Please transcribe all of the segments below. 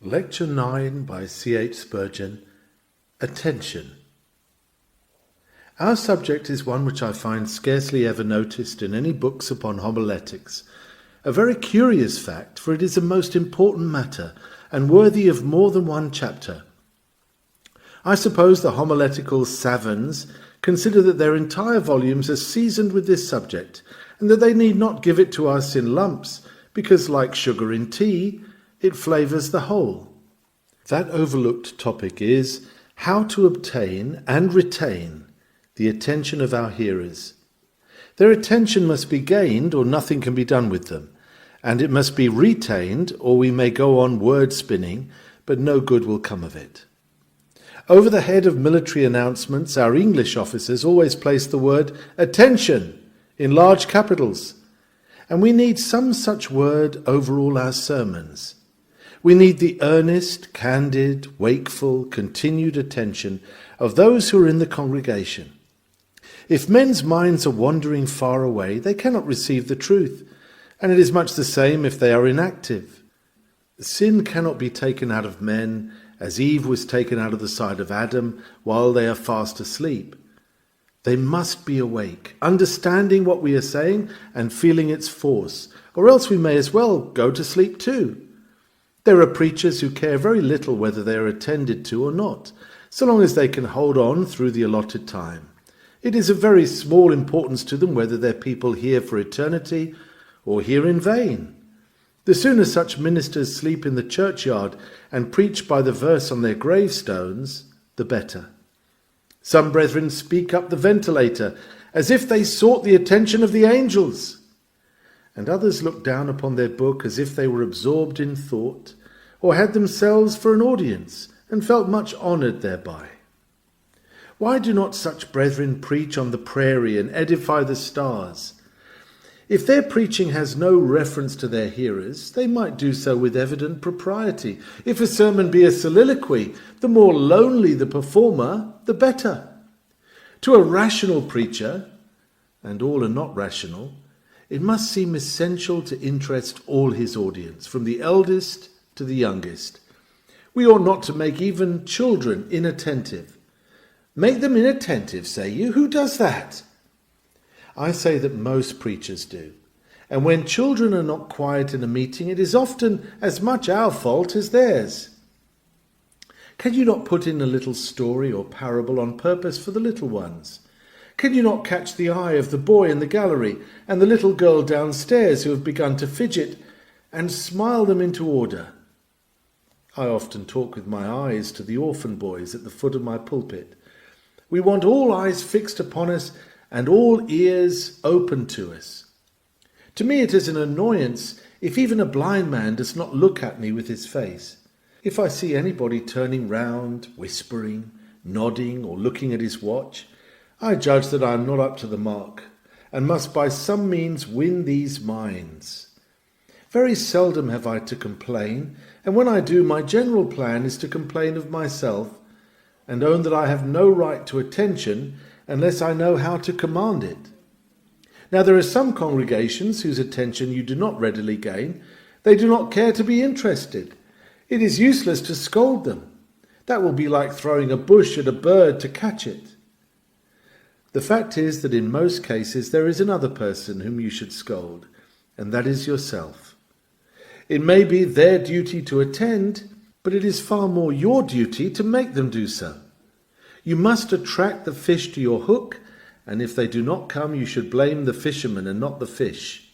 Lecture 9 by C.H.S. Spurgeon, Attention. Our subject is one which I find scarcely ever noticed in any books upon homiletics. A very curious fact, for it is a most important matter, and worthy of more than one chapter. I suppose the homiletical savants consider that their entire volumes are seasoned with this subject, and that they need not give it to us in lumps, because like sugar in tea, it flavours the whole. That overlooked topic is how to obtain and retain the attention of our hearers. Their attention must be gained or nothing can be done with them, and it must be retained or we may go on word spinning, but no good will come of it. Over the head of military announcements, our English officers always place the word attention in large capitals, and we need some such word over all our sermons. We need the earnest, candid, wakeful, continued attention of those who are in the congregation. If men's minds are wandering far away, they cannot receive the truth, and it is much the same if they are inactive. Sin cannot be taken out of men as Eve was taken out of the side of Adam while they are fast asleep. They must be awake, understanding what we are saying and feeling its force, or else we may as well go to sleep too. There are preachers who care very little whether they are attended to or not, so long as they can hold on through the allotted time. It is of very small importance to them whether their people hear for eternity or hear in vain. The sooner such ministers sleep in the churchyard and preach by the verse on their gravestones, the better. Some brethren speak up the ventilator as if they sought the attention of the angels, and others look down upon their book as if they were absorbed in thought, or had themselves for an audience, and felt much honoured thereby. Why do not such brethren preach on the prairie and edify the stars? If their preaching has no reference to their hearers, they might do so with evident propriety. If a sermon be a soliloquy, the more lonely the performer, the better. To a rational preacher, and all are not rational, it must seem essential to interest all his audience, from the eldest to the youngest. We ought not to make even children inattentive. Make them inattentive, say you? Who does that? I say that most preachers do. And when children are not quiet in a meeting, it is often as much our fault as theirs. Can you not put in a little story or parable on purpose for the little ones? Can you not catch the eye of the boy in the gallery and the little girl downstairs who have begun to fidget, and smile them into order? I often talk with my eyes to the orphan boys at the foot of my pulpit. We want all eyes fixed upon us and all ears open to us. To me it is an annoyance if even a blind man does not look at me with his face. If I see anybody turning round, whispering, nodding, or looking at his watch, I judge that I am not up to the mark, and must by some means win these minds. Very seldom have I to complain, and when I do, my general plan is to complain of myself, and own that I have no right to attention unless I know how to command it. Now there are some congregations whose attention you do not readily gain. They do not care to be interested. It is useless to scold them. That will be like throwing a bush at a bird to catch it. The fact is that in most cases there is another person whom you should scold, and that is yourself. It may be their duty to attend, but it is far more your duty to make them do so. You must attract the fish to your hook, and if they do not come, you should blame the fisherman and not the fish.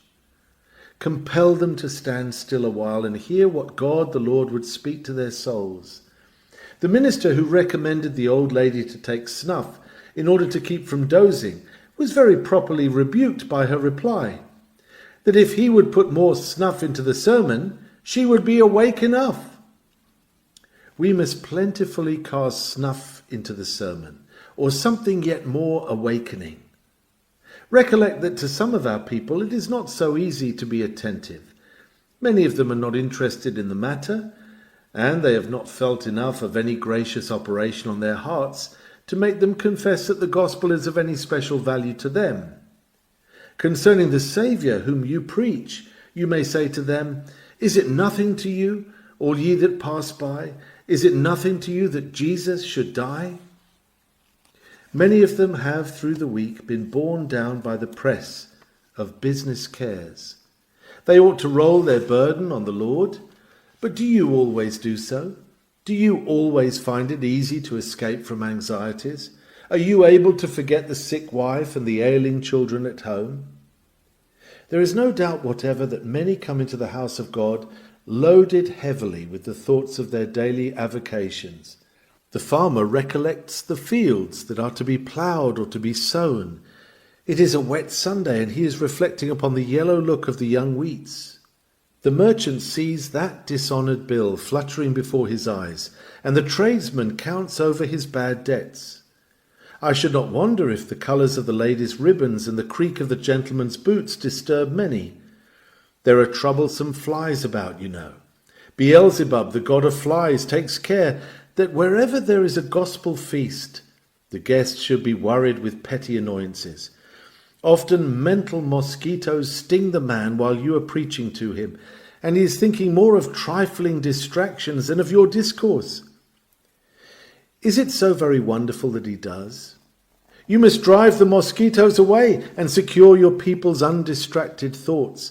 Compel them to stand still a while and hear what God the Lord would speak to their souls. The minister who recommended the old lady to take snuff in order to keep from dozing was very properly rebuked by her reply, that if he would put more snuff into the sermon, she would be awake enough. We must plentifully cast snuff into the sermon, or something yet more awakening. Recollect that to some of our people it is not so easy to be attentive. Many of them are not interested in the matter, and they have not felt enough of any gracious operation on their hearts to make them confess that the gospel is of any special value to them. Concerning the Saviour whom you preach, you may say to them, "Is it nothing to you? all ye that pass by? Is it nothing to you that Jesus should die? Many of them have through the week been borne down by the press of business cares. They ought to roll their burden on the Lord, but do you always do so? Do you always find it easy to escape from anxieties? Are you able to forget the sick wife and the ailing children at home? There is no doubt whatever that many come into the house of God loaded heavily with the thoughts of their daily avocations. The farmer recollects the fields that are to be ploughed or to be sown. It is a wet Sunday, and he is reflecting upon the yellow look of the young wheats. The merchant sees that dishonoured bill fluttering before his eyes, and the tradesman counts over his bad debts. I should not wonder if the colours of the lady's ribbons and the creak of the gentleman's boots disturb many. There are troublesome flies about, you know. Beelzebub, the god of flies, takes care that wherever there is a gospel feast, the guests should be worried with petty annoyances. Often mental mosquitoes sting the man while you are preaching to him, and he is thinking more of trifling distractions than of your discourse. Is it so very wonderful that he does? You must drive the mosquitoes away and secure your people's undistracted thoughts,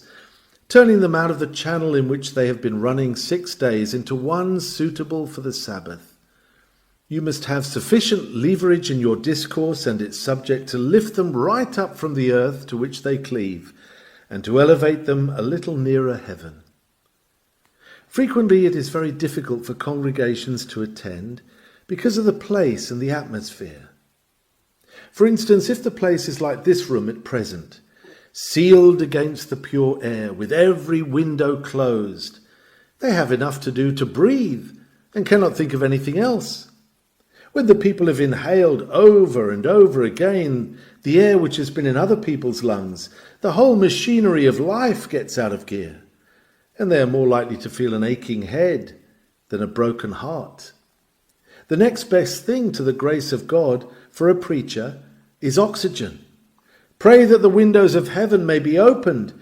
turning them out of the channel in which they have been running 6 days into one suitable for the Sabbath. You must have sufficient leverage in your discourse and its subject to lift them right up from the earth to which they cleave, and to elevate them a little nearer heaven. Frequently it is very difficult for congregations to attend because of the place and the atmosphere. For instance, if the place is like this room at present, sealed against the pure air, with every window closed, they have enough to do to breathe and cannot think of anything else. When the people have inhaled over and over again the air which has been in other people's lungs, the whole machinery of life gets out of gear, and they are more likely to feel an aching head than a broken heart. The next best thing to the grace of God for a preacher is oxygen. Pray that the windows of heaven may be opened,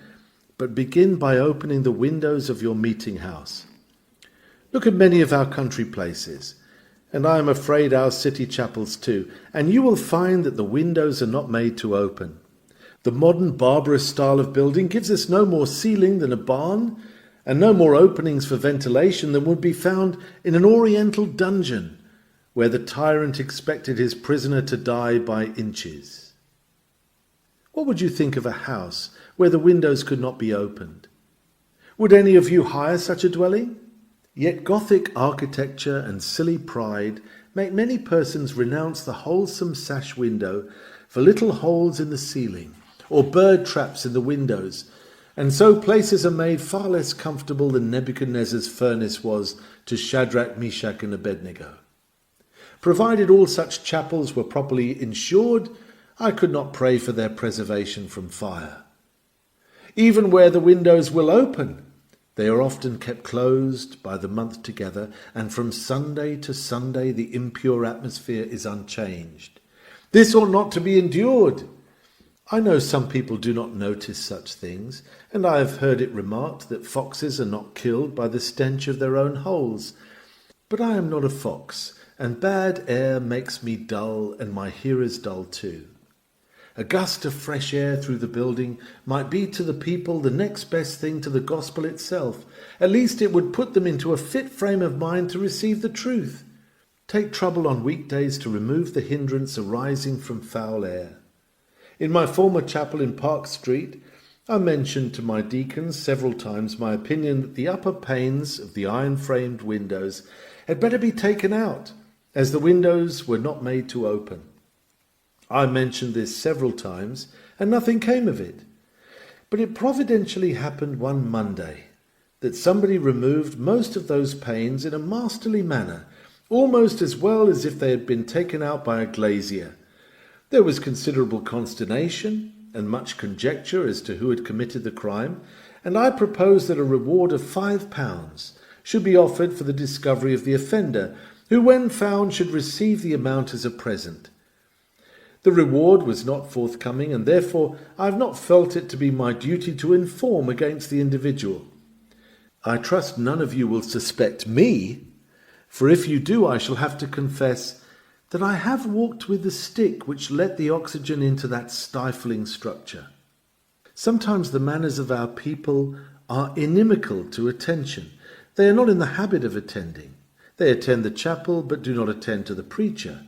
but begin by opening the windows of your meeting house. Look at many of our country places, and I am afraid our city chapels too, and you will find that the windows are not made to open. The modern barbarous style of building gives us no more ceiling than a barn, and no more openings for ventilation than would be found in an oriental dungeon, where the tyrant expected his prisoner to die by inches. What would you think of a house where the windows could not be opened? Would any of you hire such a dwelling? Yet Gothic architecture and silly pride make many persons renounce the wholesome sash window for little holes in the ceiling or bird traps in the windows, and so places are made far less comfortable than Nebuchadnezzar's furnace was to Shadrach, Meshach, and Abednego. Provided all such chapels were properly insured, I could not pray for their preservation from fire. Even where the windows will open, they are often kept closed by the month together, and from Sunday to Sunday the impure atmosphere is unchanged. This ought not to be endured. I know some people do not notice such things, and I have heard it remarked that foxes are not killed by the stench of their own holes. But I am not a fox, and bad air makes me dull, and my hearers dull too. A gust of fresh air through the building might be to the people the next best thing to the gospel itself. At least it would put them into a fit frame of mind to receive the truth. Take trouble on weekdays to remove the hindrance arising from foul air. In my former chapel in Park Street, I mentioned to my deacons several times my opinion that the upper panes of the iron-framed windows had better be taken out, as the windows were not made to open. I mentioned this several times, and nothing came of it. But it providentially happened one Monday that somebody removed most of those panes in a masterly manner, almost as well as if they had been taken out by a glazier. There was considerable consternation and much conjecture as to who had committed the crime, and I proposed that a reward of £5 should be offered for the discovery of the offender, who, when found, should receive the amount as a present. The reward was not forthcoming, and therefore I have not felt it to be my duty to inform against the individual. I trust none of you will suspect me, for if you do, I shall have to confess that I have walked with the stick which let the oxygen into that stifling structure. Sometimes the manners of our people are inimical to attention. They are not in the habit of attending. They attend the chapel, but do not attend to the preacher.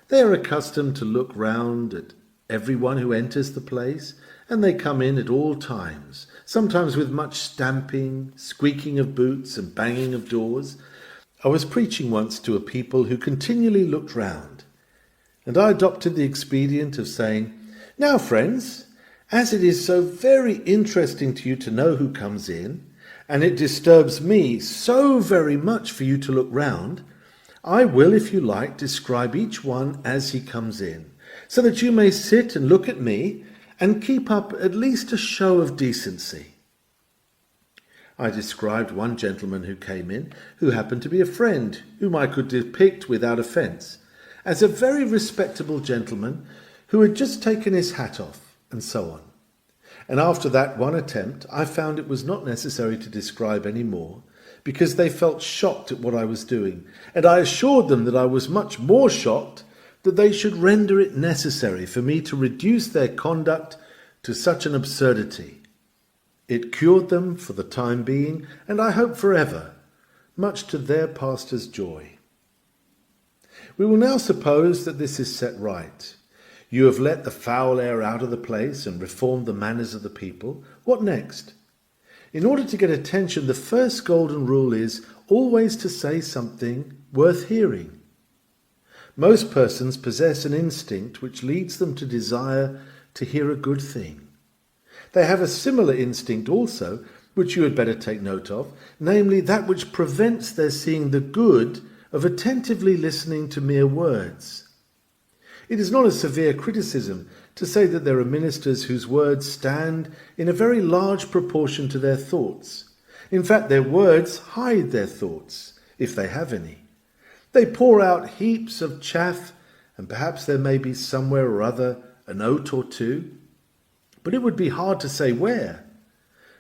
They are accustomed to look round at everyone who enters the place, and they come in at all times, sometimes with much stamping, squeaking of boots, and banging of doors. I was preaching once to a people who continually looked round, and I adopted the expedient of saying, "Now, friends, as it is so very interesting to you to know who comes in, and it disturbs me so very much for you to look round, I will, if you like, describe each one as he comes in, so that you may sit and look at me and keep up at least a show of decency." I described one gentleman who came in, who happened to be a friend, whom I could depict without offence, as a very respectable gentleman who had just taken his hat off, and so on. And after that one attempt, I found it was not necessary to describe any more, because they felt shocked at what I was doing, and I assured them that I was much more shocked that they should render it necessary for me to reduce their conduct to such an absurdity. It cured them for the time being, and I hope forever, much to their pastor's joy. We will now suppose that this is set right. You have let the foul air out of the place and reformed the manners of the people. What next? In order to get attention, the first golden rule is always to say something worth hearing. Most persons possess an instinct which leads them to desire to hear a good thing. They have a similar instinct also, which you had better take note of, namely that which prevents their seeing the good of attentively listening to mere words. It is not a severe criticism to say that there are ministers whose words stand in a very large proportion to their thoughts. In fact, their words hide their thoughts, if they have any. They pour out heaps of chaff, and perhaps there may be somewhere or other an oat or two, but it would be hard to say where.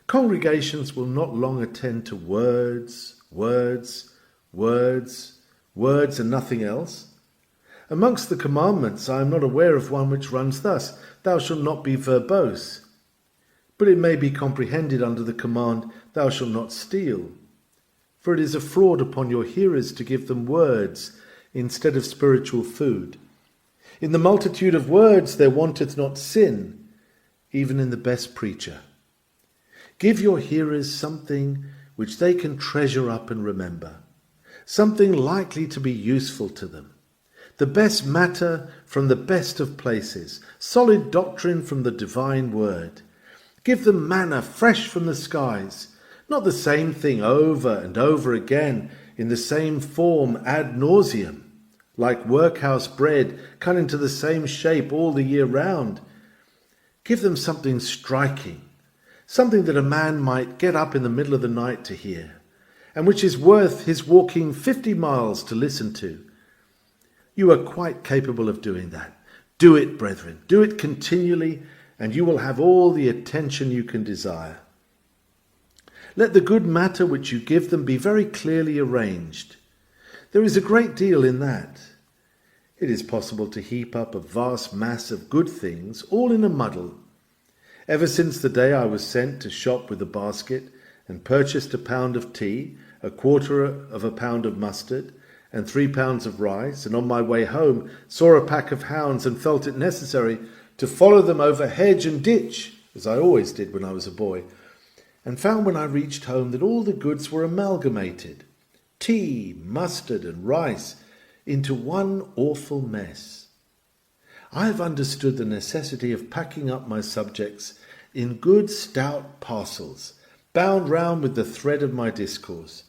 Congregations will not long attend to words, words, words, words, and nothing else. Amongst the commandments I am not aware of one which runs thus, "Thou shalt not be verbose," but it may be comprehended under the command, "Thou shalt not steal," for it is a fraud upon your hearers to give them words instead of spiritual food. In the multitude of words there wanteth not sin, even in the best preacher. Give your hearers something which they can treasure up and remember, something likely to be useful to them. The best matter from the best of places, solid doctrine from the divine word. Give them manna fresh from the skies, not the same thing over and over again in the same form ad nauseam, like workhouse bread cut into the same shape all the year round. Give them something striking, something that a man might get up in the middle of the night to hear, and which is worth his walking 50 miles to listen to. You are quite capable of doing that. Do it, brethren. Do it continually, and you will have all the attention you can desire. Let the good matter which you give them be very clearly arranged. There is a great deal in that. It is possible to heap up a vast mass of good things all in a muddle. Ever since the day I was sent to shop with a basket and purchased a pound of tea, a quarter of a pound of mustard, and 3 pounds of rice, and on my way home saw a pack of hounds and felt it necessary to follow them over hedge and ditch, as I always did when I was a boy, and found when I reached home that all the goods were amalgamated, tea, mustard, and rice, into one awful mess. I have understood the necessity of packing up my subjects in good stout parcels, bound round with the thread of my discourse,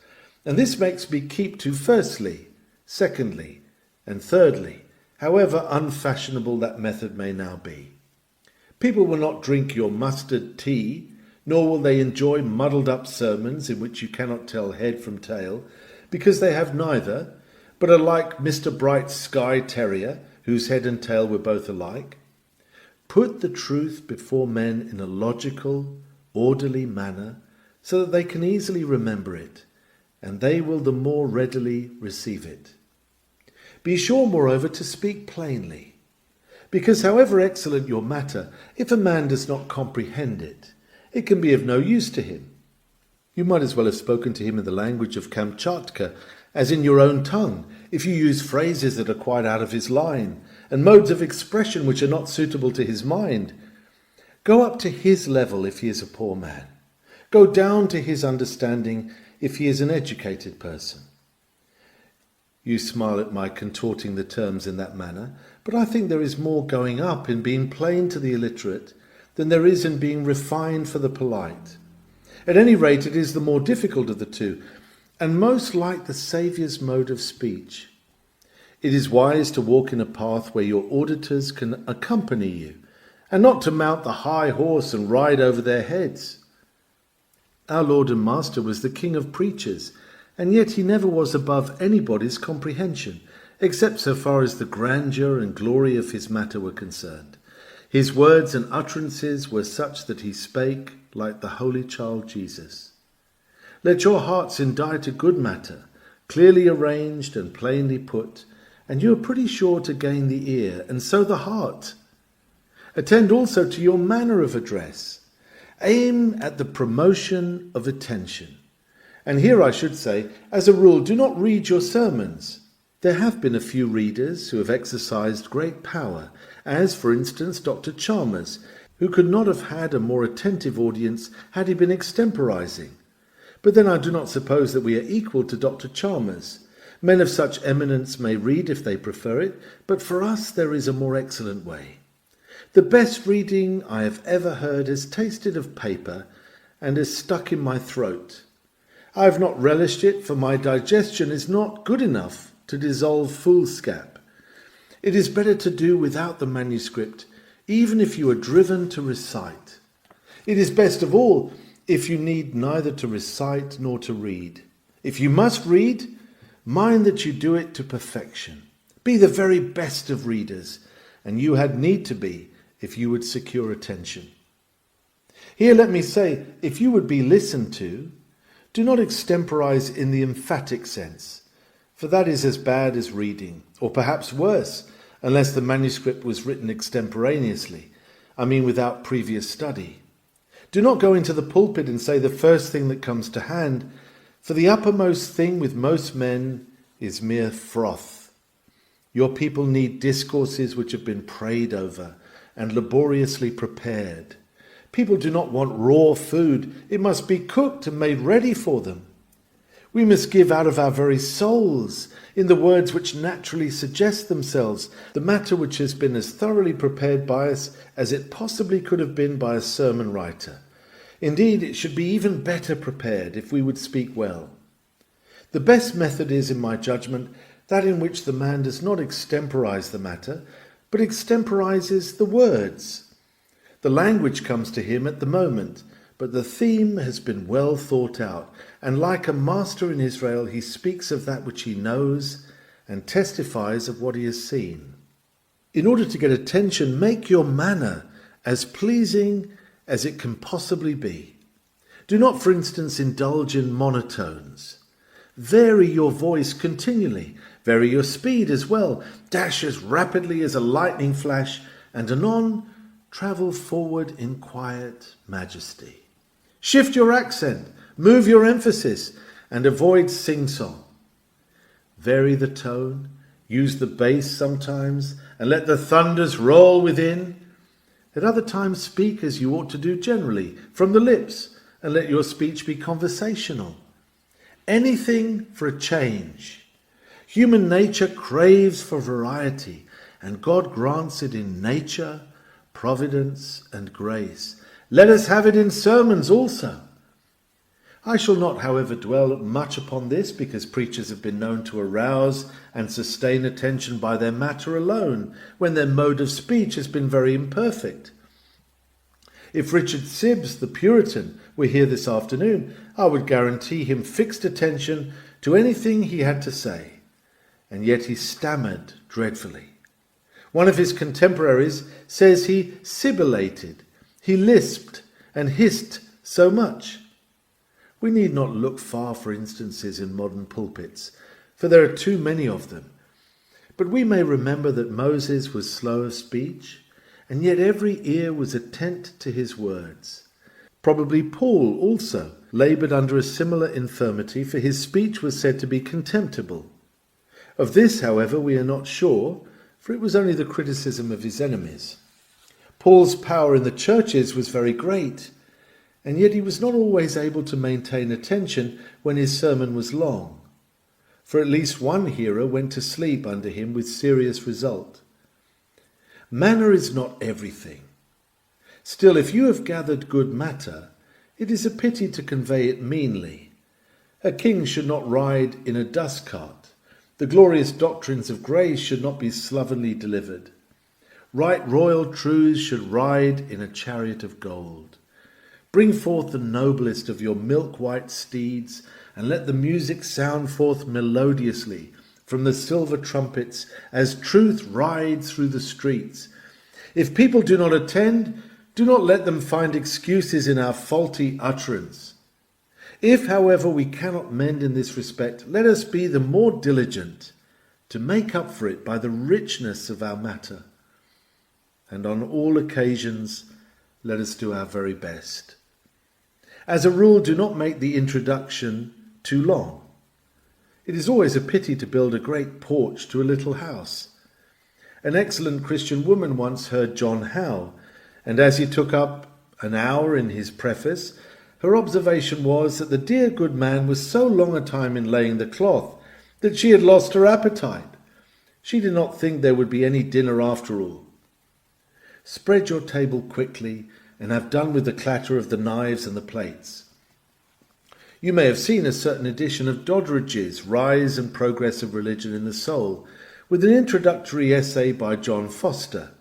and this makes me keep to firstly, secondly, and thirdly, however unfashionable that method may now be. People will not drink your mustard tea, nor will they enjoy muddled-up sermons in which you cannot tell head from tail, because they have neither, but are like Mr. Bright's Skye Terrier, whose head and tail were both alike. Put the truth before men in a logical, orderly manner, so that they can easily remember it, and they will the more readily receive it. Be sure, moreover, to speak plainly, because however excellent your matter, if a man does not comprehend it, it can be of no use to him. You might as well have spoken to him in the language of Kamchatka as in your own tongue, if you use phrases that are quite out of his line, and modes of expression which are not suitable to his mind. Go up to his level if he is a poor man. Go down to his understanding if he is an educated person. You smile at my contorting the terms in that manner, but I think there is more going up in being plain to the illiterate than there is in being refined for the polite. At any rate, it is the more difficult of the two, and most like the Saviour's mode of speech. It is wise to walk in a path where your auditors can accompany you, and not to mount the high horse and ride over their heads. Our Lord and Master was the King of preachers, and yet he never was above anybody's comprehension, except so far as the grandeur and glory of his matter were concerned. His words and utterances were such that he spake like the Holy Child Jesus. Let your hearts indite a good matter, clearly arranged and plainly put, and you are pretty sure to gain the ear, and so the heart. Attend also to your manner of address. Aim at the promotion of attention. And here I should say, as a rule, do not read your sermons. There have been a few readers who have exercised great power, as, for instance, Dr. Chalmers, who could not have had a more attentive audience had he been extemporizing. But then I do not suppose that we are equal to Dr. Chalmers. Men of such eminence may read if they prefer it, but for us there is a more excellent way. The best reading I have ever heard has tasted of paper and has stuck in my throat. I have not relished it, for my digestion is not good enough to dissolve foolscap. It is better to do without the manuscript, even if you are driven to recite. It is best of all if you need neither to recite nor to read. If you must read, mind that you do it to perfection. Be the very best of readers, and you had need to be if you would secure attention. Here let me say, if you would be listened to, do not extemporize in the emphatic sense, for that is as bad as reading, or perhaps worse, unless the manuscript was written extemporaneously, without previous study. Do not go into the pulpit and say the first thing that comes to hand, for the uppermost thing with most men is mere froth. Your people need discourses which have been prayed over and laboriously prepared. People do not want raw food. It must be cooked and made ready for them. We must give out of our very souls, in the words which naturally suggest themselves, the matter which has been as thoroughly prepared by us as it possibly could have been by a sermon writer. Indeed, it should be even better prepared if we would speak well. The best method is, in my judgment, that in which the man does not extemporize the matter, but extemporizes the words. The language comes to him at the moment, but the theme has been well thought out, and like a master in Israel, he speaks of that which he knows and testifies of what he has seen. In order to get attention, make your manner as pleasing as it can possibly be. Do not, for instance, indulge in monotones. Vary your voice continually. Vary your speed as well. Dash as rapidly as a lightning flash, and anon travel forward in quiet majesty. Shift your accent, move your emphasis, and avoid sing-song. Vary the tone, use the bass sometimes, and let the thunders roll within. At other times speak as you ought to do generally, from the lips, and let your speech be conversational. Anything for a change. Human nature craves for variety, and God grants it in nature, providence, and grace. Let us have it in sermons also. I shall not, however, dwell much upon this, because preachers have been known to arouse and sustain attention by their matter alone, when their mode of speech has been very imperfect. If Richard Sibbes, the Puritan, were here this afternoon, I would guarantee him fixed attention to anything he had to say, and yet he stammered dreadfully. One of his contemporaries says he sibilated, he lisped and hissed so much. We need not look far for instances in modern pulpits, for there are too many of them. But we may remember that Moses was slow of speech, and yet every ear was attent to his words. Probably Paul also laboured under a similar infirmity, for his speech was said to be contemptible. Of this, however, we are not sure, for it was only the criticism of his enemies. Paul's power in the churches was very great, and yet he was not always able to maintain attention when his sermon was long, for at least one hearer went to sleep under him with serious result. Manner is not everything. Still, if you have gathered good matter, it is a pity to convey it meanly. A king should not ride in a dust cart. The glorious doctrines of grace should not be slovenly delivered. Right royal truths should ride in a chariot of gold. Bring forth the noblest of your milk-white steeds, and let the music sound forth melodiously from the silver trumpets as truth rides through the streets. If people do not attend, do not let them find excuses in our faulty utterance. If, however, we cannot mend in this respect, let us be the more diligent to make up for it by the richness of our matter. And on all occasions, let us do our very best. As a rule, do not make the introduction too long. It is always a pity to build a great porch to a little house. An excellent Christian woman once heard John Howe, and as he took up an hour in his preface, her observation was that the dear good man was so long a time in laying the cloth that she had lost her appetite. She did not think there would be any dinner after all. Spread your table quickly and have done with the clatter of the knives and the plates. You may have seen a certain edition of Doddridge's Rise and Progress of Religion in the Soul, with an introductory essay by John Foster.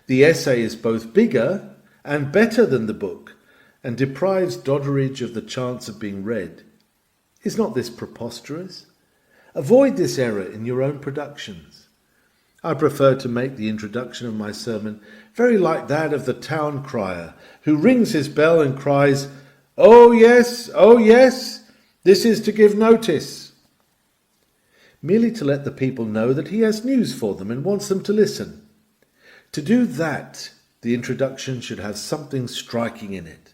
The essay is both bigger and better than the book, and deprives Doddridge of the chance of being read. Is not this preposterous? Avoid this error in your own productions. I prefer to make the introduction of my sermon very like that of the town crier, who rings his bell and cries, oh yes, this is to give notice," merely to let the people know that he has news for them and wants them to listen. To do that, the introduction should have something striking in it.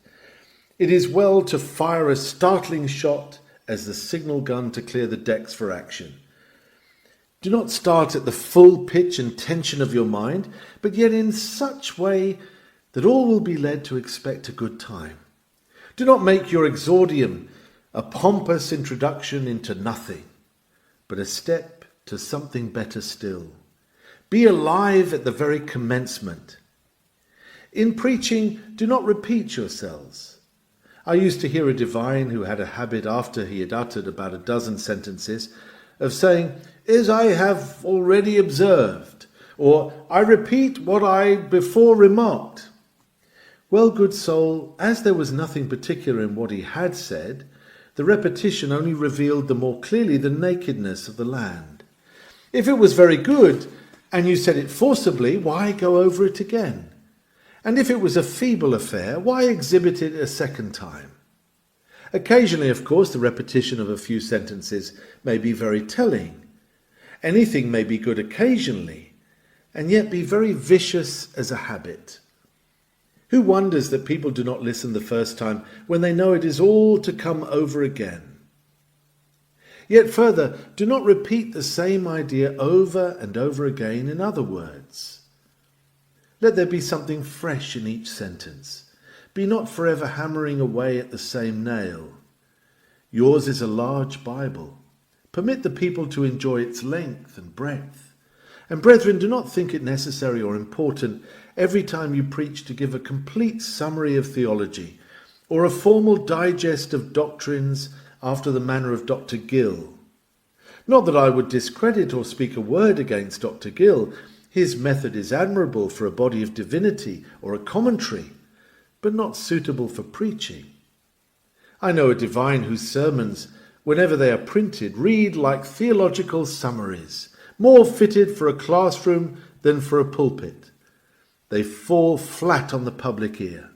It is well to fire a startling shot as the signal gun to clear the decks for action. Do not start at the full pitch and tension of your mind, but yet in such way that all will be led to expect a good time. Do not make your exordium a pompous introduction into nothing, but a step to something better still. Be alive at the very commencement. In preaching, do not repeat yourselves. I used to hear a divine who had a habit, after he had uttered about a dozen sentences, of saying, "As I have already observed," or "I repeat what I before remarked." Well, good soul, as there was nothing particular in what he had said, the repetition only revealed the more clearly the nakedness of the land. If it was very good, and you said it forcibly, why go over it again? And if it was a feeble affair, why exhibit it a second time? Occasionally, of course, the repetition of a few sentences may be very telling. Anything may be good occasionally, and yet be very vicious as a habit. Who wonders that people do not listen the first time when they know it is all to come over again? Yet further, do not repeat the same idea over and over again in other words. Let there be something fresh in each sentence. Be not forever hammering away at the same nail. Yours is a large Bible. Permit the people to enjoy its length and breadth. And brethren, do not think it necessary or important every time you preach to give a complete summary of theology or a formal digest of doctrines after the manner of Dr. Gill. Not that I would discredit or speak a word against Dr. Gill. His method is admirable for a body of divinity or a commentary, but not suitable for preaching. I know a divine whose sermons, whenever they are printed, read like theological summaries, more fitted for a classroom than for a pulpit. They fall flat on the public ear.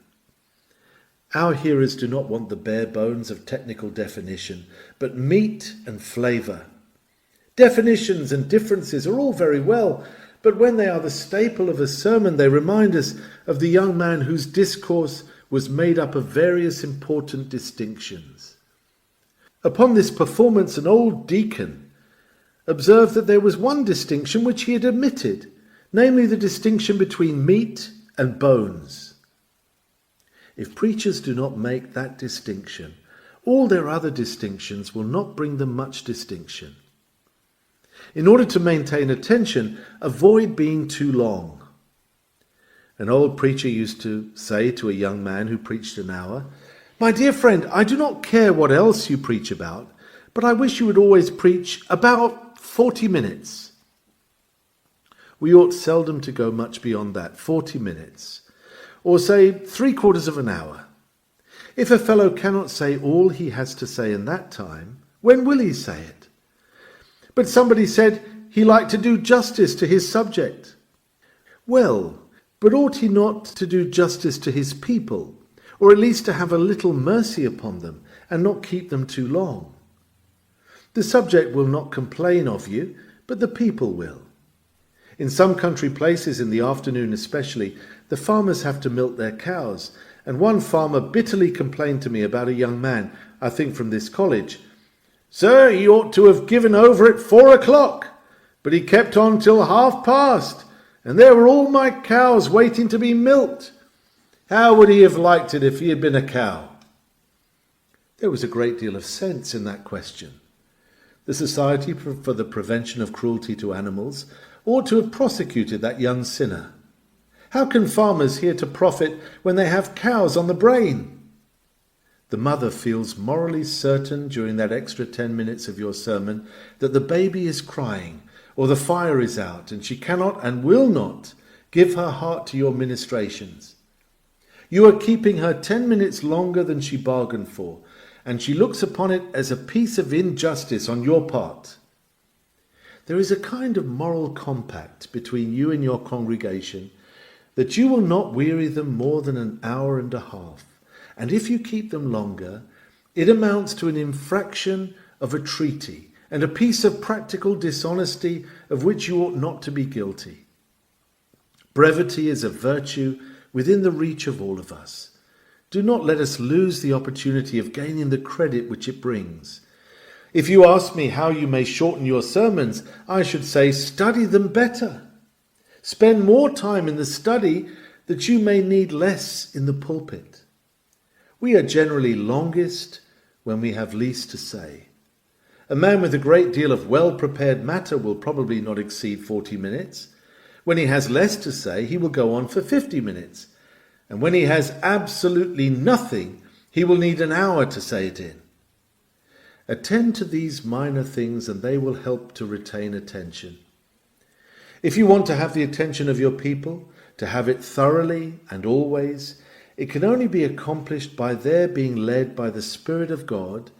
Our hearers do not want the bare bones of technical definition, but meat and flavour. Definitions and differences are all very well, but when they are the staple of a sermon, they remind us of the young man whose discourse was made up of various important distinctions. Upon this performance, an old deacon observed that there was one distinction which he had omitted, namely the distinction between meat and bones. If preachers do not make that distinction, all their other distinctions will not bring them much distinction. In order to maintain attention, avoid being too long. An old preacher used to say to a young man who preached an hour, "My dear friend, I do not care what else you preach about, but I wish you would always preach about 40 minutes. We ought seldom to go much beyond that, 40 minutes, or say 3/4 of an hour. If a fellow cannot say all he has to say in that time, when will he say it? But somebody said he liked to do justice to his subject. Well, but ought he not to do justice to his people, or at least to have a little mercy upon them, and not keep them too long? The subject will not complain of you, but the people will. In some country places, in the afternoon especially, the farmers have to milk their cows, and one farmer bitterly complained to me about a young man, I think from this college. 'Sir, he ought to have given over at 4 o'clock, but he kept on till 1:30, and there were all my cows waiting to be milked. How would he have liked it if he had been a cow?' There was a great deal of sense in that question. The Society for the Prevention of Cruelty to Animals ought to have prosecuted that young sinner. How can farmers hear to profit when they have cows on the brain? The mother feels morally certain during that extra 10 minutes of your sermon that the baby is crying or the fire is out, and she cannot and will not give her heart to your ministrations. You are keeping her 10 minutes longer than she bargained for, and she looks upon it as a piece of injustice on your part. There is a kind of moral compact between you and your congregation that you will not weary them more than an hour and a half, and if you keep them longer, it amounts to an infraction of a treaty and a piece of practical dishonesty of which you ought not to be guilty. Brevity is a virtue within the reach of all of us. Do not let us lose the opportunity of gaining the credit which it brings. If you ask me how you may shorten your sermons, I should say study them better. Spend more time in the study that you may need less in the pulpit. We are generally longest when we have least to say. A man with a great deal of well-prepared matter will probably not exceed 40 minutes. When he has less to say, he will go on for 50 minutes. And when he has absolutely nothing, he will need an hour to say it in. Attend to these minor things and they will help to retain attention. If you want to have the attention of your people, to have it thoroughly and always, it can only be accomplished by their being led by the Spirit of God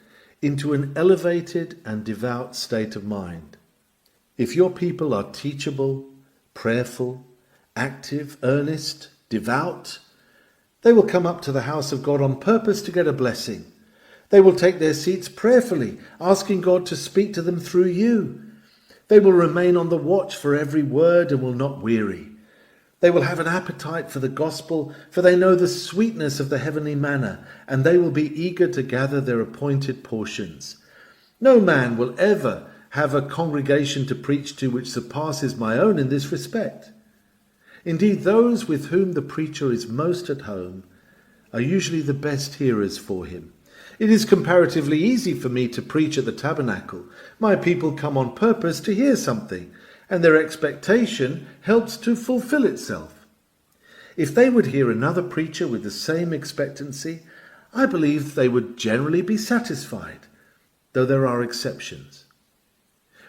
into an elevated and devout state of mind. If your people are teachable, prayerful, active, earnest, devout, they will come up to the house of God on purpose to get a blessing. They will take their seats prayerfully, asking God to speak to them through you. They will remain on the watch for every word and will not weary. They will have an appetite for the gospel, for they know the sweetness of the heavenly manna, and they will be eager to gather their appointed portions. No man will ever have a congregation to preach to which surpasses my own in this respect. Indeed, those with whom the preacher is most at home are usually the best hearers for him. It is comparatively easy for me to preach at the tabernacle. My people come on purpose to hear something, and their expectation helps to fulfill itself. If they would hear another preacher with the same expectancy, I believe they would generally be satisfied, though there are exceptions.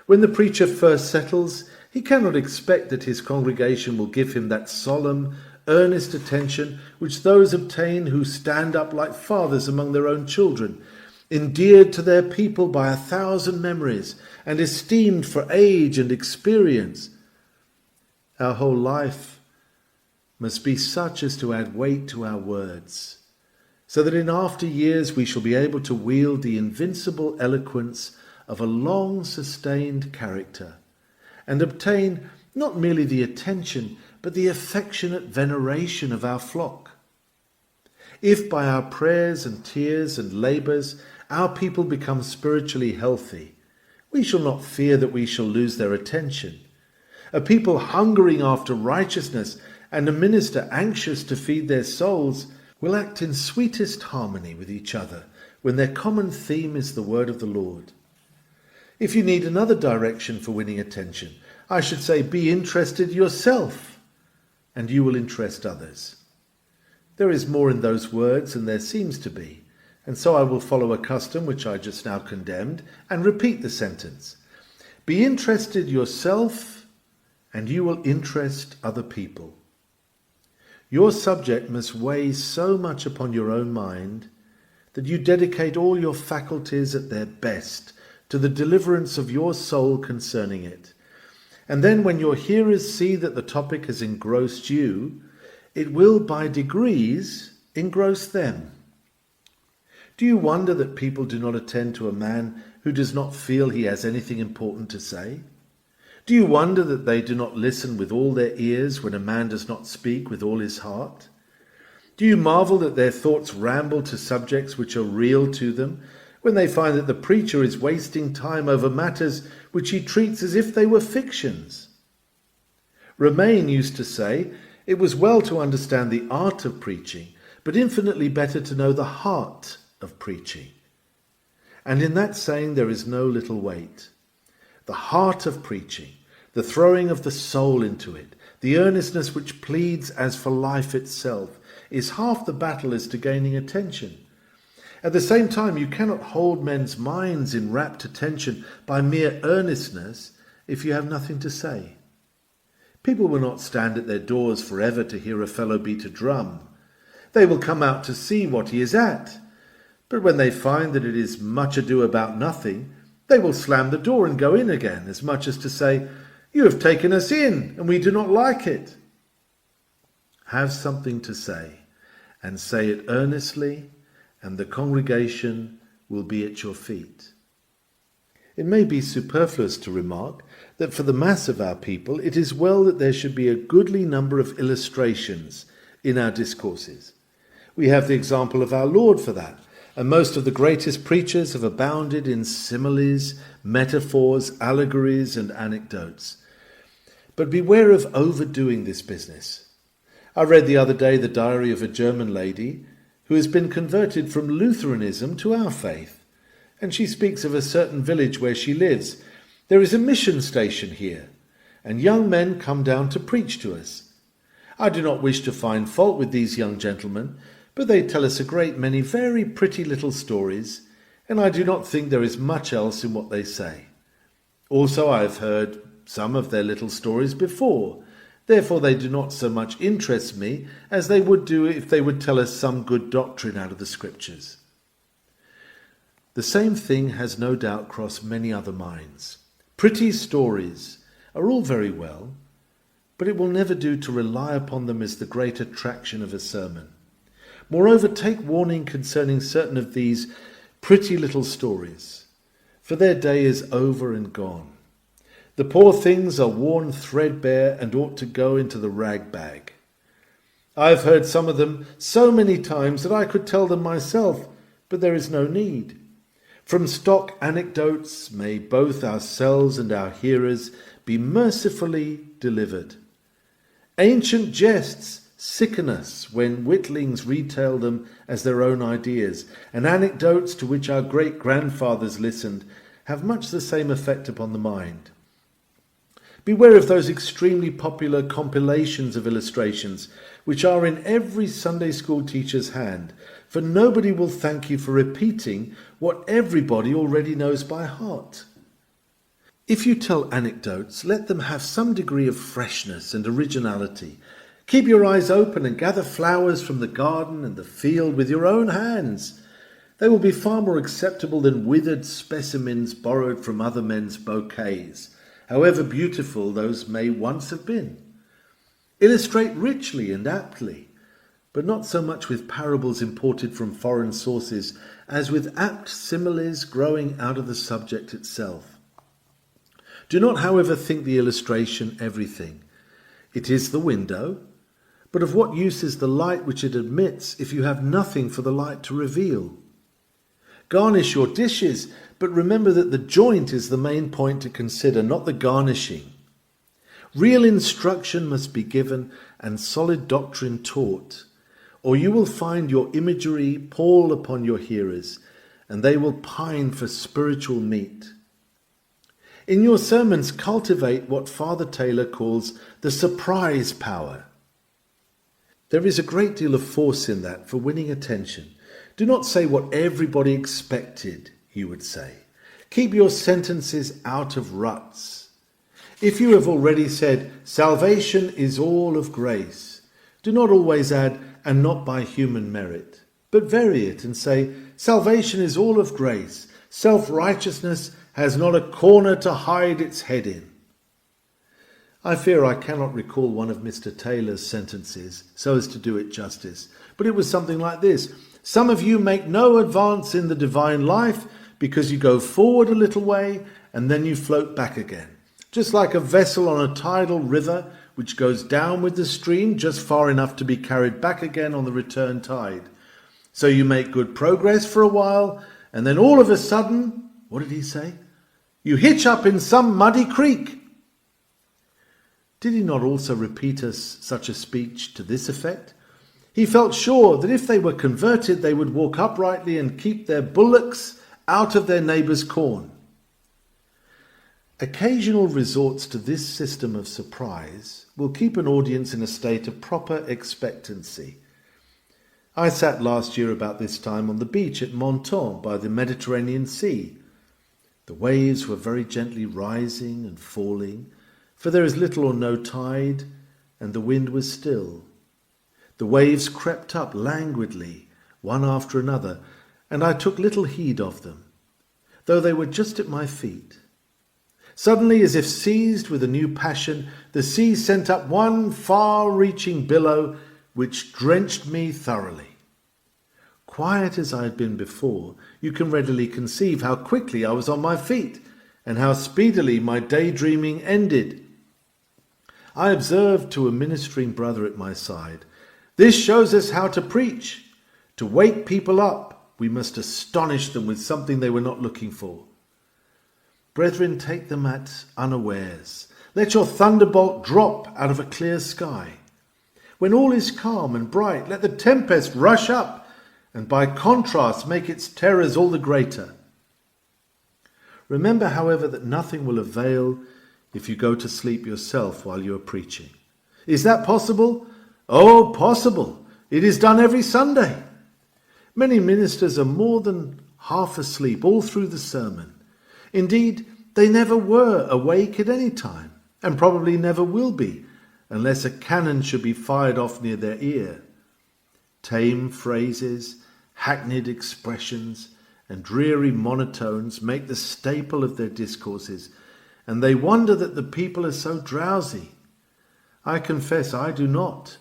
When the preacher first settles, he cannot expect that his congregation will give him that solemn, earnest attention which those obtain who stand up like fathers among their own children, endeared to their people by 1,000 memories and esteemed for age and experience. Our whole life must be such as to add weight to our words so that in after years we shall be able to wield the invincible eloquence of a long sustained character, and obtain not merely the attention, but the affectionate veneration of our flock. If by our prayers and tears and labours our people become spiritually healthy, we shall not fear that we shall lose their attention. A people hungering after righteousness and a minister anxious to feed their souls will act in sweetest harmony with each other when their common theme is the word of the Lord. If you need another direction for winning attention, I should say be interested yourself, and you will interest others. There is more in those words than there seems to be, and so I will follow a custom which I just now condemned and repeat the sentence. Be interested yourself, and you will interest other people. Your subject must weigh so much upon your own mind that you dedicate all your faculties at their best to the deliverance of your soul concerning it. And then when your hearers see that the topic has engrossed you, it will by degrees engross them. Do you wonder that people do not attend to a man who does not feel he has anything important to say? Do you wonder that they do not listen with all their ears when a man does not speak with all his heart? Do you marvel that their thoughts ramble to subjects which are real to them, when they find that the preacher is wasting time over matters which he treats as if they were fictions? Romaine used to say, it was well to understand the art of preaching, but infinitely better to know the heart of preaching. And in that saying there is no little weight. The heart of preaching, the throwing of the soul into it, the earnestness which pleads as for life itself, is half the battle as to gaining attention. At the same time, you cannot hold men's minds in rapt attention by mere earnestness if you have nothing to say. People will not stand at their doors forever to hear a fellow beat a drum. They will come out to see what he is at. But when they find that it is much ado about nothing, they will slam the door and go in again, as much as to say, "You have taken us in, and we do not like it." Have something to say, and say it earnestly, and the congregation will be at your feet. It may be superfluous to remark that for the mass of our people it is well that there should be a goodly number of illustrations in our discourses. We have the example of our Lord for that, and most of the greatest preachers have abounded in similes, metaphors, allegories, and anecdotes. But beware of overdoing this business. I read the other day the diary of a German lady who has been converted from Lutheranism to our faith, and she speaks of a certain village where she lives. There is a mission station here, and young men come down to preach to us. I do not wish to find fault with these young gentlemen, but they tell us a great many very pretty little stories, and I do not think there is much else in what they say. Also, I have heard some of their little stories before, therefore they do not so much interest me as they would do if they would tell us some good doctrine out of the Scriptures. The same thing has no doubt crossed many other minds. Pretty stories are all very well, but it will never do to rely upon them as the great attraction of a sermon. Moreover, take warning concerning certain of these pretty little stories, for their day is over and gone. The poor things are worn threadbare and ought to go into the rag bag. I have heard some of them so many times that I could tell them myself, but there is no need. From stock anecdotes may both ourselves and our hearers be mercifully delivered. Ancient jests sicken us when witlings retail them as their own ideas, and anecdotes to which our great-grandfathers listened have much the same effect upon the mind. Beware of those extremely popular compilations of illustrations which are in every Sunday school teacher's hand, for nobody will thank you for repeating what everybody already knows by heart. If you tell anecdotes, let them have some degree of freshness and originality. Keep your eyes open and gather flowers from the garden and the field with your own hands. They will be far more acceptable than withered specimens borrowed from other men's bouquets, however beautiful those may once have been. Illustrate richly and aptly. but not so much with parables imported from foreign sources as with apt similes growing out of the subject itself. Do not, however, think the illustration everything. It is the window, but of what use is the light which it admits if you have nothing for the light to reveal? Garnish your dishes, but remember that the joint is the main point to consider, not the garnishing. Real instruction must be given and solid doctrine taught, or you will find your imagery pall upon your hearers, and they will pine for spiritual meat. In your sermons, cultivate what Father Taylor calls the surprise power. There is a great deal of force in that for winning attention. Do not say what everybody expected, he would say. Keep your sentences out of ruts. If you have already said, salvation is all of grace, do not always add, and not by human merit, but vary it and say, salvation is all of grace. Self-righteousness has not a corner to hide its head in. I fear I cannot recall one of Mr. Taylor's sentences so as to do it justice, but it was something like this. Some of you make no advance in the divine life because you go forward a little way and then you float back again, just like a vessel on a tidal river which goes down with the stream just far enough to be carried back again on the return tide. So you make good progress for a while, and then all of a sudden, what did he say? You hitch up in some muddy creek. Did he not also repeat us such a speech to this effect? He felt sure that if they were converted, they would walk uprightly and keep their bullocks out of their neighbour's corn. Occasional resorts to this system of surprise will keep an audience in a state of proper expectancy. I sat last year about this time on the beach at Menton by the Mediterranean Sea. The waves were very gently rising and falling, for there is little or no tide, and the wind was still. The waves crept up languidly, one after another, and I took little heed of them, though they were just at my feet. Suddenly, as if seized with a new passion, the sea sent up one far-reaching billow which drenched me thoroughly. Quiet as I had been before, you can readily conceive how quickly I was on my feet, and how speedily my daydreaming ended. I observed to a ministering brother at my side, "This shows us how to preach. To wake people up, we must astonish them with something they were not looking for." Brethren, take them at unawares. Let your thunderbolt drop out of a clear sky. When all is calm and bright, let the tempest rush up, and by contrast make its terrors all the greater. Remember, however, that nothing will avail if you go to sleep yourself while you are preaching. Is that possible? Oh, possible. It is done every Sunday. Many ministers are more than half asleep all through the sermon. Indeed, they never were awake at any time, and probably never will be, unless a cannon should be fired off near their ear. Tame phrases, hackneyed expressions, and dreary monotones make the staple of their discourses, and they wonder that the people are so drowsy. I confess I do not.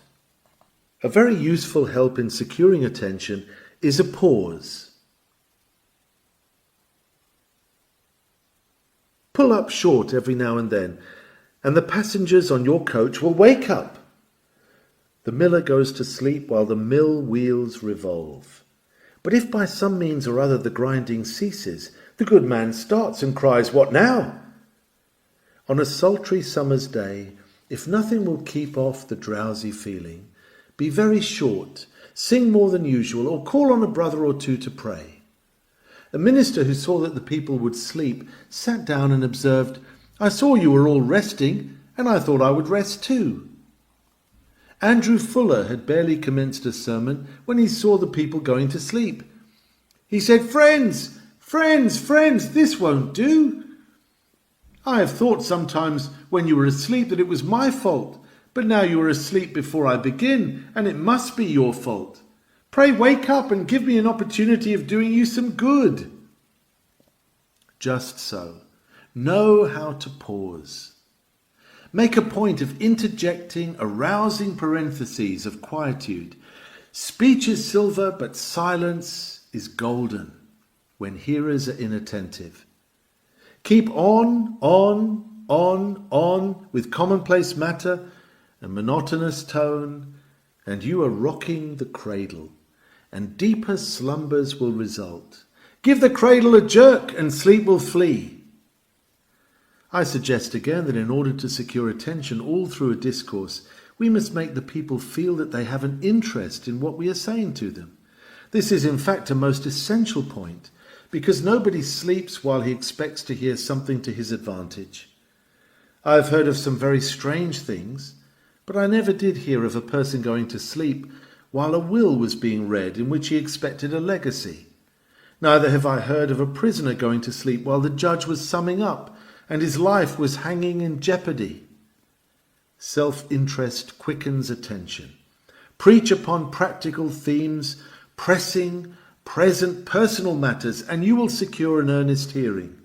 A very useful help in securing attention is a pause. Pull up short every now and then, and the passengers on your coach will wake up. The miller goes to sleep while the mill wheels revolve. But if by some means or other the grinding ceases, the good man starts and cries, "What now?" On a sultry summer's day, if nothing will keep off the drowsy feeling, be very short, sing more than usual, or call on a brother or two to pray. A minister who saw that the people would sleep sat down and observed, "I saw you were all resting, and I thought I would rest too." Andrew Fuller had barely commenced a sermon when he saw the people going to sleep. He said, "Friends, friends, friends, this won't do. I have thought sometimes when you were asleep that it was my fault, but now you are asleep before I begin, and it must be your fault. Pray wake up and give me an opportunity of doing you some good." Just so. Know how to pause. Make a point of interjecting arousing parentheses of quietude. Speech is silver, but silence is golden when hearers are inattentive. Keep on with commonplace matter and monotonous tone, and you are rocking the cradle, and deeper slumbers will result. Give the cradle a jerk, and sleep will flee. I suggest again that in order to secure attention all through a discourse, we must make the people feel that they have an interest in what we are saying to them. This is in fact a most essential point, because nobody sleeps while he expects to hear something to his advantage. I have heard of some very strange things, but I never did hear of a person going to sleep while a will was being read in which he expected a legacy. Neither have I heard of a prisoner going to sleep while the judge was summing up and his life was hanging in jeopardy. Self-interest quickens attention. Preach upon practical themes, pressing, present, personal matters, and you will secure an earnest hearing.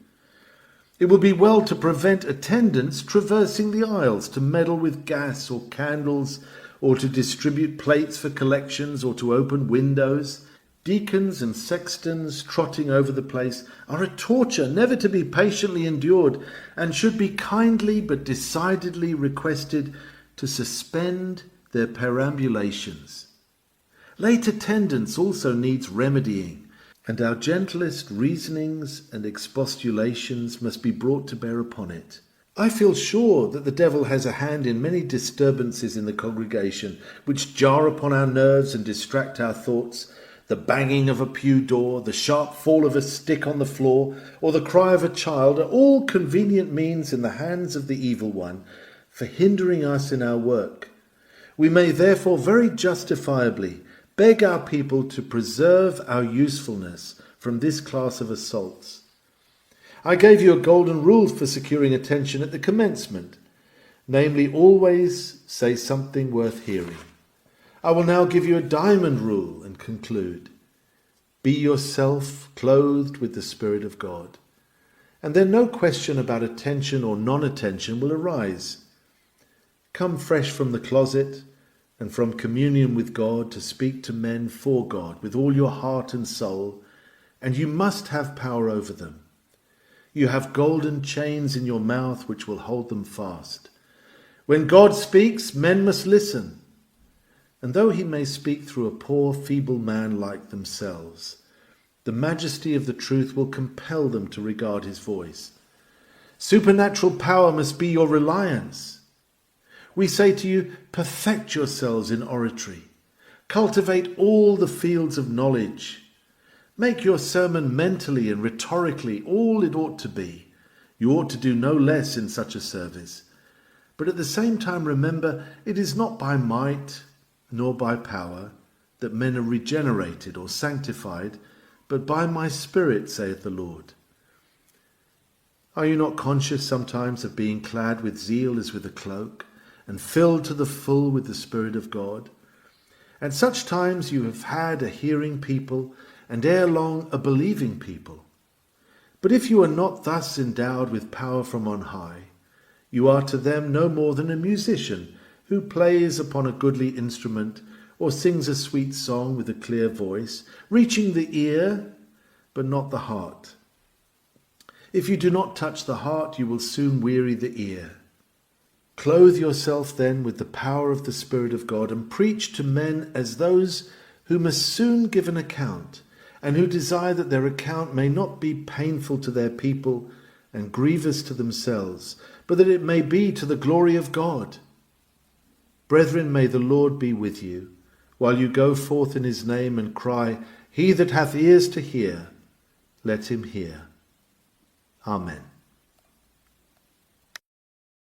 It will be well to prevent attendants traversing the aisles to meddle with gas or candles, or to distribute plates for collections, or to open windows. Deacons and sextons trotting over the place are a torture never to be patiently endured, and should be kindly but decidedly requested to suspend their perambulations. Late attendance also needs remedying, and our gentlest reasonings and expostulations must be brought to bear upon it. I feel sure that the devil has a hand in many disturbances in the congregation which jar upon our nerves and distract our thoughts. The banging of a pew door, the sharp fall of a stick on the floor, or the cry of a child are all convenient means in the hands of the evil one for hindering us in our work. We may therefore very justifiably beg our people to preserve our usefulness from this class of assaults. I gave you a golden rule for securing attention at the commencement, namely, always say something worth hearing. I will now give you a diamond rule and conclude. Be yourself clothed with the Spirit of God, and then no question about attention or non-attention will arise. Come fresh from the closet and from communion with God to speak to men for God with all your heart and soul, and you must have power over them. You have golden chains in your mouth which will hold them fast. When God speaks, men must listen. And though he may speak through a poor, feeble man like themselves, the majesty of the truth will compel them to regard his voice. Supernatural power must be your reliance. We say to you, perfect yourselves in oratory. Cultivate all the fields of knowledge. Make your sermon mentally and rhetorically all it ought to be. You ought to do no less in such a service. But at the same time remember, it is not by might nor by power that men are regenerated or sanctified, but by my Spirit, saith the Lord. Are you not conscious sometimes of being clad with zeal as with a cloak, and filled to the full with the Spirit of God? At such times you have had a hearing people, and ere long a believing people. But if you are not thus endowed with power from on high, you are to them no more than a musician who plays upon a goodly instrument or sings a sweet song with a clear voice, reaching the ear but not the heart. If you do not touch the heart, you will soon weary the ear. Clothe yourself then with the power of the Spirit of God, and preach to men as those who must soon give an account, and who desire that their account may not be painful to their people and grievous to themselves, but that it may be to the glory of God. Brethren, may the Lord be with you, while you go forth in his name and cry, He that hath ears to hear, let him hear. Amen.